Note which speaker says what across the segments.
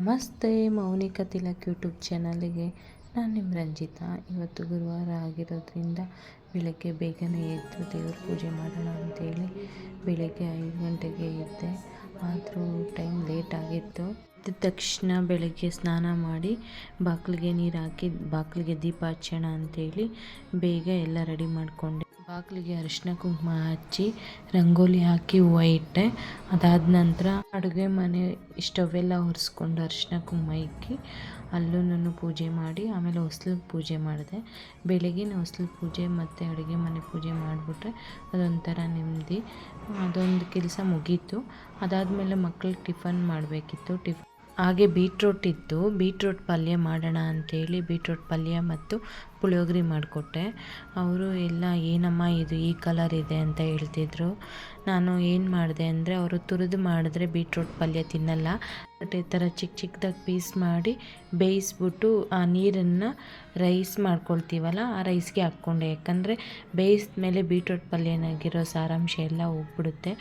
Speaker 1: ನಮಸ್ತೆ, ಮೌನಿಕ ತಿಲಕ್ ಯೂಟ್ಯೂಬ್ ಚಾನಲ್ಗೆ ನಾನು ನಿಮ್ಮ ರಂಜಿತಾ. ಇವತ್ತು ಗುರುವಾರ ಆಗಿರೋದ್ರಿಂದ ಬೆಳಗ್ಗೆ ಬೇಗನೆ ಎದ್ದು ದೇವ್ರ ಪೂಜೆ ಮಾಡೋಣ ಅಂತೇಳಿ ಬೆಳಗ್ಗೆ 5 ಗಂಟೆಗೆ ಎದ್ದೆ. ಆದರೂ ಟೈಮ್ ಲೇಟ್ ಆಗಿತ್ತು. ಎದ್ದ ತಕ್ಷಣ ಬೆಳಗ್ಗೆ ಸ್ನಾನ ಮಾಡಿ ಬಾಗಿಲಿಗೆ ನೀರು ಹಾಕಿ ಬಾಗಿಲಿಗೆ ದೀಪ ಹಚ್ಚೋಣ ಅಂತೇಳಿ ಬೇಗ ಎಲ್ಲ ರೆಡಿ ಮಾಡಿಕೊಂಡೆ. ಬಾಗಿಲಿಗೆ ಅರಿಶಿನ ಕುಂಕುಮ ಹಚ್ಚಿ ರಂಗೋಲಿ ಹಾಕಿ ಹೂವು ಇಟ್ಟೆ. ಅದಾದ ನಂತರ ಅಡುಗೆ ಮನೆ ಸ್ಟವೆಲ್ಲ ಒರೆಸ್ಕೊಂಡು ಅರಿಶಿನ ಕುಂಕುಮ ಇಕ್ಕಿ ಅಲ್ಲೂ ಪೂಜೆ ಮಾಡಿ ಆಮೇಲೆ ಹೊಸ್ಲು ಪೂಜೆ ಮಾಡಿದೆ. ಬೆಳಗಿನ ಹೊಸ್ಲು ಪೂಜೆ ಮತ್ತು ಅಡುಗೆ ಮನೆ ಪೂಜೆ ಮಾಡಿಬಿಟ್ರೆ ಅದೊಂಥರ ನೆಮ್ಮದಿ. ಅದೊಂದು ಕೆಲಸ ಮುಗೀತು. ಅದಾದಮೇಲೆ ಮಕ್ಕಳಿಗೆ ಟಿಫನ್ ಮಾಡಬೇಕಿತ್ತು. ಹಾಗೆ ಬೀಟ್ರೋಟ್ ಇತ್ತು, ಬೀಟ್ರೋಟ್ ಪಲ್ಯ ಮಾಡೋಣ ಅಂಥೇಳಿ ಬೀಟ್ರೋಟ್ ಪಲ್ಯ ಮತ್ತು ಪುಳಿಯೋಗರೆ ಮಾಡಿಕೊಟ್ಟೆ. ಅವರು ಎಲ್ಲ ಏನಮ್ಮ ಇದು ಈ ಕಲರ್ ಇದೆ ಅಂತ ಹೇಳ್ತಿದ್ರು. ನಾನು ಏನು ಮಾಡಿದೆ ಅಂದರೆ ಅವರು ತುರಿದು ಮಾಡಿದ್ರೆ ಬೀಟ್ರೋಟ್ ಪಲ್ಯ ತಿನ್ನಲ್ಲ. ಈ ಥರ ಚಿಕ್ಕ ಚಿಕ್ಕದಾಗಿ ಪೀಸ್ ಮಾಡಿ ಬೇಯಿಸ್ಬಿಟ್ಟು ಆ ನೀರನ್ನು ರೈಸ್ ಮಾಡ್ಕೊಳ್ತೀವಲ್ಲ ಆ ರೈಸ್ಗೆ ಹಾಕ್ಕೊಂಡೆ. ಯಾಕಂದರೆ ಬೇಯಿಸಿದ ಮೇಲೆ ಬೀಟ್ರೋಟ್ ಪಲ್ಯನಾಗಿರೋ ಸಾರಾಂಶ ಎಲ್ಲ ಹೋಗ್ಬಿಡುತ್ತೆ.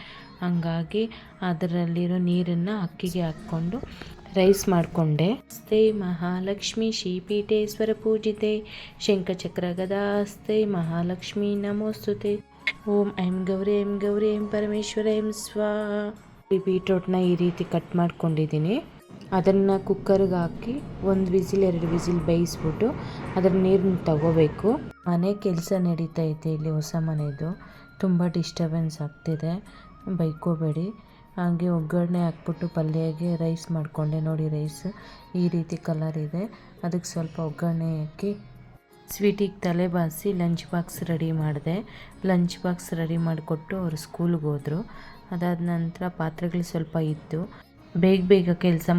Speaker 1: ಹಂಗಾಗಿ ಅದರಲ್ಲಿರೋ ನೀರನ್ನು ಅಕ್ಕಿಗೆ ಹಾಕ್ಕೊಂಡು ರೈಸ್ ಮಾಡಿಕೊಂಡೆ. ಸ್ತೆ ಮಹಾಲಕ್ಷ್ಮಿ ಶ್ರೀಪೀಠೇಶ್ವರ ಪೂಜಿತೆ ಶಂಖಚಕ್ರ ಗದಾಸ್ತೆ ಮಹಾಲಕ್ಷ್ಮಿ ನಮೋಸ್ತುತೆ. ಓಂ ಐಂ ಗೌರಿ ಐಂ ಗೌರಿ ಐಂ ಪರಮೇಶ್ವರ ಐಂ ಸ್ವಾಹಾ. ಬೀಟ್ರೋಟ್ನ ಈ ರೀತಿ ಕಟ್ ಮಾಡ್ಕೊಂಡಿದ್ದೀನಿ. ಅದನ್ನು ಕುಕ್ಕರ್ಗೆ ಹಾಕಿ 1 ವಿಸಿಲ್ 2 ವಿಸಿಲ್ ಬೇಯಿಸ್ಬಿಟ್ಟು ಅದರ ನೀರನ್ನ ತಗೋಬೇಕು. ಮನೆ ಕೆಲಸ ನಡೀತಾ ಇದೆ ಇಲ್ಲಿ, ಹೊಸ ಮನೆಯದು. ತುಂಬ ಡಿಸ್ಟರ್ಬೆನ್ಸ್ ಆಗ್ತಿದೆ, ಬೈಕೋಬೇಡಿ. ಹಾಗೆ ಒಗ್ಗರಣೆ ಹಾಕ್ಬಿಟ್ಟು ಪಲ್ಯಗೆ ರೈಸ್ ಮಾಡಿಕೊಂಡೆ. ನೋಡಿ, ರೈಸ್ ಈ ರೀತಿ ಕಲರ್ ಇದೆ. ಅದಕ್ಕೆ ಸ್ವಲ್ಪ ಒಗ್ಗರಣೆ ಹಾಕಿ ಸ್ವೀಟಿಗೆ ತಲೆ ಬಾಸಿ ಲಂಚ್ ಬಾಕ್ಸ್ ರೆಡಿ ಮಾಡಿದೆ. ಲಂಚ್ ಬಾಕ್ಸ್ ರೆಡಿ ಮಾಡಿಕೊಟ್ಟು ಅವರು ಸ್ಕೂಲ್ಗೆ ಹೋದರು. ಅದಾದ ನಂತರ ಪಾತ್ರೆಗಳು ಸ್ವಲ್ಪ ಇತ್ತು. ಬೇಗ ಕೆಲಸ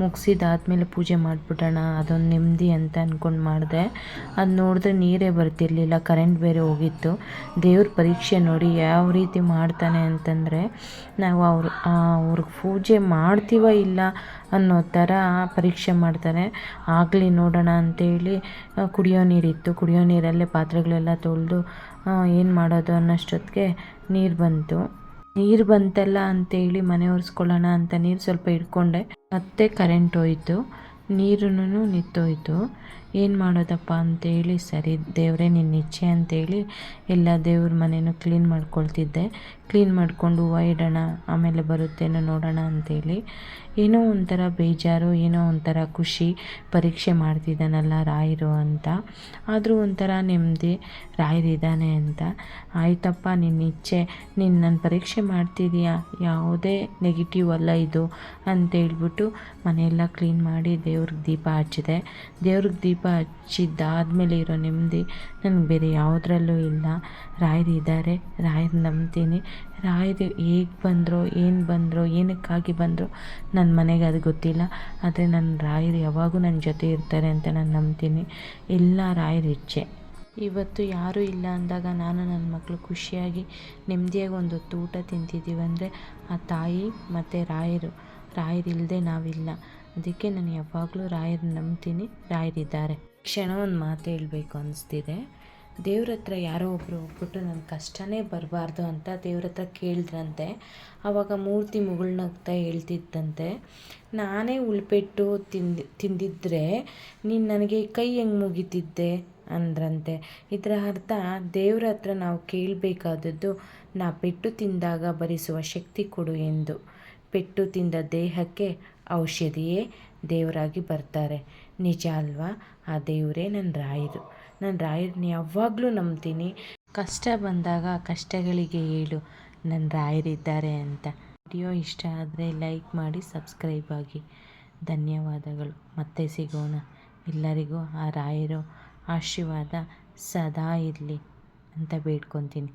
Speaker 1: ಮುಗಿಸಿದಾದ್ಮೇಲೆ ಪೂಜೆ ಮಾಡಿಬಿಡೋಣ, ಅದೊಂದು ನೆಮ್ಮದಿ ಅಂತ ಅಂದ್ಕೊಂಡು ಮಾಡಿದೆ. ಅದು ನೋಡಿದ್ರೆ ನೀರೇ ಬರ್ತಿರ್ಲಿಲ್ಲ, ಕರೆಂಟ್ ಬೇರೆ ಹೋಗಿತ್ತು. ದೇವ್ರ ಪರೀಕ್ಷೆ ನೋಡಿ ಯಾವ ರೀತಿ ಮಾಡ್ತಾನೆ ಅಂತಂದರೆ, ನಾವು ಅವ್ರಿಗೆ ಪೂಜೆ ಮಾಡ್ತೀವ ಇಲ್ಲ ಅನ್ನೋ ಥರ ಪರೀಕ್ಷೆ ಮಾಡ್ತಾರೆ. ಆಗಲಿ ನೋಡೋಣ ಅಂಥೇಳಿ ಕುಡಿಯೋ ನೀರಿತ್ತು. ಕುಡಿಯೋ ನೀರಲ್ಲೇ ಪಾತ್ರೆಗಳೆಲ್ಲ ತೊಳೆದು ಏನು ಮಾಡೋದು ಅನ್ನೋಷ್ಟೊತ್ತಿಗೆ ನೀರು ಬಂತಲ್ಲ ಅಂತೇಳಿ ಮನೆ ಒರೆಸ್ಕೊಳ್ಳೋಣ ಅಂತ ನೀರು ಸ್ವಲ್ಪ ಇಟ್ಕೊಂಡೆ. ಮತ್ತೆ ಕರೆಂಟ್ ಹೋಯಿತು, ನೀರೂ ನಿಂತೋಯ್ತು. ಏನು ಮಾಡೋದಪ್ಪ ಅಂತೇಳಿ ಸರಿ ದೇವರೇ ನಿನ್ನ ಇಚ್ಛೆ ಅಂತೇಳಿ ಎಲ್ಲ ದೇವ್ರ ಮನೇನೂ ಕ್ಲೀನ್ ಮಾಡ್ಕೊಳ್ತಿದ್ದೆ. ಕ್ಲೀನ್ ಮಾಡಿಕೊಂಡು ಹೂವು ಇಡೋಣ, ಆಮೇಲೆ ಬರುತ್ತೇನೋ ನೋಡೋಣ ಅಂತೇಳಿ. ಏನೋ ಒಂಥರ ಬೇಜಾರು, ಏನೋ ಒಂಥರ ಖುಷಿ. ಪರೀಕ್ಷೆ ಮಾಡ್ತಿದ್ದಾನಲ್ಲ ರಾಯರು ಅಂತ. ಆದರೂ ಒಂಥರ ನೆಮ್ಮದಿ, ರಾಯರಿದ್ದಾನೆ ಅಂತ. ಆಯ್ತಪ್ಪ ನಿನ್ನ ಇಚ್ಛೆ, ನೀನು ನನ್ನ ಪರೀಕ್ಷೆ ಮಾಡ್ತಿದೀಯಾ, ಯಾವುದೇ ನೆಗೆಟಿವ್ ಅಲ್ಲ ಇದು ಅಂತೇಳ್ಬಿಟ್ಟು ಮನೆಯೆಲ್ಲ ಕ್ಲೀನ್ ಮಾಡಿ ದೇವ್ರಿಗೆ ದೀಪ ಹಚ್ಚಿದೆ. ದೇವ್ರಿಗೆ ದೀಪ ಹಚ್ಚಿದ್ದಾದಮೇಲೆ ಇರೋ ನೆಮ್ಮದಿ ನನಗೆ ಬೇರೆ ಯಾವುದ್ರಲ್ಲೂ ಇಲ್ಲ. ರಾಯರು ಇದ್ದಾರೆ, ರಾಯರು ನಂಬ್ತೀನಿ. ರಾಯರು ಹೇಗೆ ಬಂದರೋ, ಏನು ಬಂದರೋ, ಏನಕ್ಕಾಗಿ ಬಂದರೋ ನನ್ನ ಮನೆಗೆ ಅದು ಗೊತ್ತಿಲ್ಲ. ಆದರೆ ನನ್ನ ರಾಯರು ಯಾವಾಗೂ ನನ್ನ ಜೊತೆ ಇರ್ತಾರೆ ಅಂತ ನಾನು ನಂಬ್ತೀನಿ. ಎಲ್ಲ ರಾಯರ ಇಚ್ಛೆ. ಇವತ್ತು ಯಾರೂ ಇಲ್ಲ ಅಂದಾಗ ನಾನು ನನ್ನ ಮಕ್ಕಳು ಖುಷಿಯಾಗಿ ನೆಮ್ಮದಿಯಾಗಿ ಒಂದು ಹೊತ್ತು ಊಟ ತಿಂತಿದ್ದೀವಿ ಅಂದರೆ ಆ ತಾಯಿ ಮತ್ತು ರಾಯರಿಲ್ಲದೆ ನಾವಿಲ್ಲ. ಅದಕ್ಕೆ ನಾನು ಯಾವಾಗಲೂ ರಾಯರು ನಂಬ್ತೀನಿ, ರಾಯರಿದ್ದಾರೆ. ಕ್ಷಣ ಒಂದು ಮಾತು ಹೇಳಬೇಕು ಅನಿಸ್ತಿದೆ. ದೇವ್ರ ಹತ್ರ ಯಾರೋ ಒಬ್ಬರು ಹೋಗ್ಬಿಟ್ಟು ನನ್ನ ಕಷ್ಟನೇ ಬರಬಾರ್ದು ಅಂತ ದೇವ್ರ ಹತ್ರ ಕೇಳಿದ್ರಂತೆ. ಆವಾಗ ಮೂರ್ತಿ ಮುಗುಳ್ನಗ್ತಾ ಹೇಳ್ತಿದ್ದಂತೆ, ನಾನೇ ಉಳ್ಪೆಟ್ಟು ತಿಂದಿದ್ರೆ ನೀನು ನನಗೆ ಕೈ ಹೆಂಗೆ ಮುಗಿತಿದ್ದೆ ಅಂದ್ರಂತೆ. ಇದರ ಅರ್ಥ ದೇವ್ರ ಹತ್ರ ನಾವು ಕೇಳಬೇಕಾದದ್ದು, ನಾ ಪೆಟ್ಟು ತಿಂದಾಗ ಭರಿಸುವ ಶಕ್ತಿ ಕೊಡು ಎಂದು. ಪೆಟ್ಟು ತಿಂದ ದೇಹಕ್ಕೆ ಔಷಧಿಯೇ ದೇವರಾಗಿ ಬರ್ತಾರೆ. ನಿಜ ಅಲ್ವಾ? ಆ ದೇವರೇ ನನ್ನ ರಾಯರು. ನಾನು ರಾಯರನ್ನ ಯಾವಾಗಲೂ ನಂಬ್ತೀನಿ. ಕಷ್ಟ ಬಂದಾಗ ಕಷ್ಟಗಳಿಗೆ ಹೇಳು, ನನ್ನ ರಾಯರಿದ್ದಾರೆ ಅಂತ. ವಿಡಿಯೋ ಇಷ್ಟ ಆದರೆ ಲೈಕ್ ಮಾಡಿ, ಸಬ್ಸ್ಕ್ರೈಬ್ ಆಗಿ. ಧನ್ಯವಾದಗಳು. ಮತ್ತೆ ಸಿಗೋಣ. ಎಲ್ಲರಿಗೂ ಆ ರಾಯರು ಆಶೀರ್ವಾದ ಸದಾ ಇರಲಿ ಅಂತ ಬೇಡ್ಕೊತೀನಿ.